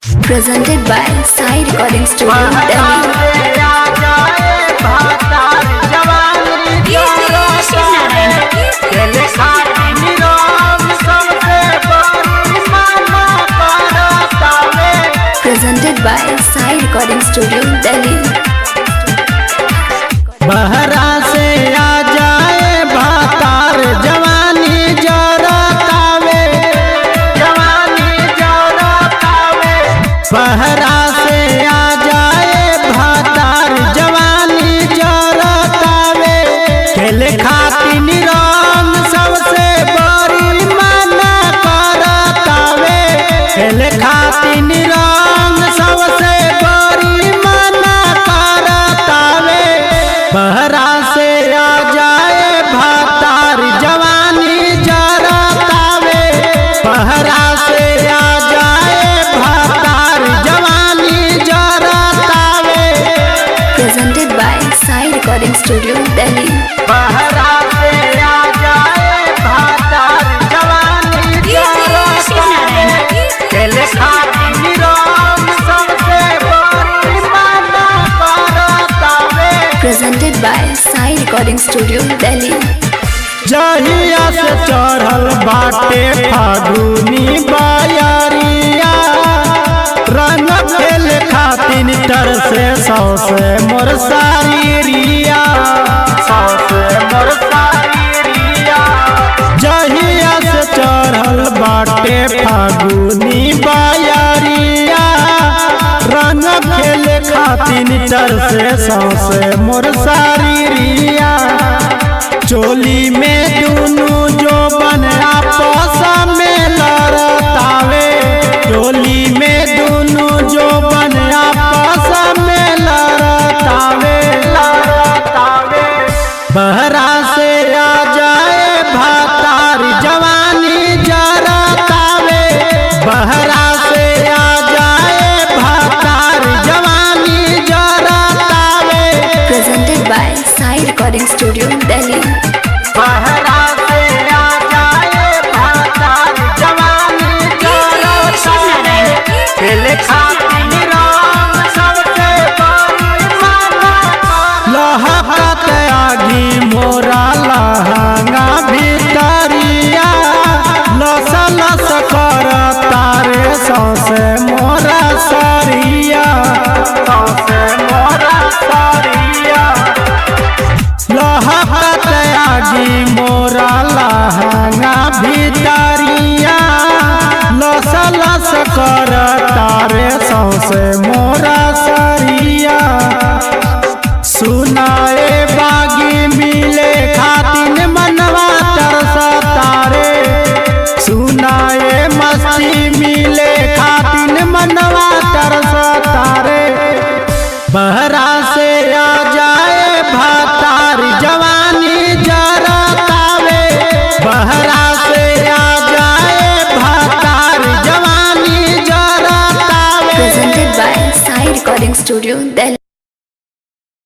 Presented by Sai Recording Studio, Delhi. Presented by Sai Recording Studio, Delhi. बहरा से आ जाए भातार जवानी जरतावे, जवानी जरतावे। बहरा से आ जाए भातार जवानी जरतावे। खेले खातिन रंग सबसे बड़ी मना करतावे। खेले खातिन रंग सबसे बड़ी मना करतावे। बहरा से आ जाए भातार जवानी जरतावे। बहरा से आ जाए भातार जवानी जरतावे। Presented by Sai Recording Studio, Delhi. बहरा से आ जाए भातार जवानी जरतावे। खेले खातिन रंग सबसे बड़ी मना करतावे। Presented by Sai Recording Studio, Delhi. जहिया से चढ़ल बाटे फागुनी बायरिया। रंग खेल खातिन तरसे सौसे मोर सारिया, सौसे मोर सारिया। जहिया से चढ़ल बाटे फागुनी बायरिया। रंग खेल खातिन तरसे सौसे मोर सारिया। चोली में दुनू जो बन आपस में लड़तावे। चोली में दुनू जो बन आपस में लड़तावे, लड़तावे। बहरा से आ जाए भातार जवानी जरतावे। बहरा से आ जाए भातार जवानी जरतावे। Presented by Sai Recording Studio, Delhi. बहरा से आ जाए भातार जवानी जरतावे। खेले खातिन रंग सबसे बड़ी मना करतावे। लहकत आगी मोरा लहंगा भीतरिया। लस लस करता रे सौसे मोरा सरिया, सौसे मोरा सरिया। लहकत आगी मोरा लहंगा भीतरिया। लस लस करता रे सौसे मोरा सरिया। सुनाए बागी मिले खातिन मनवा तरसता रे। सुनाए मस्ती मिले खातिन मनवा तरसता रे। बहरा से आ जाए भातार जवानी जरतावे। बहरा से आ जाए भातार जवानी जरतावे। Presented by Sai Recording Studio, Delhi.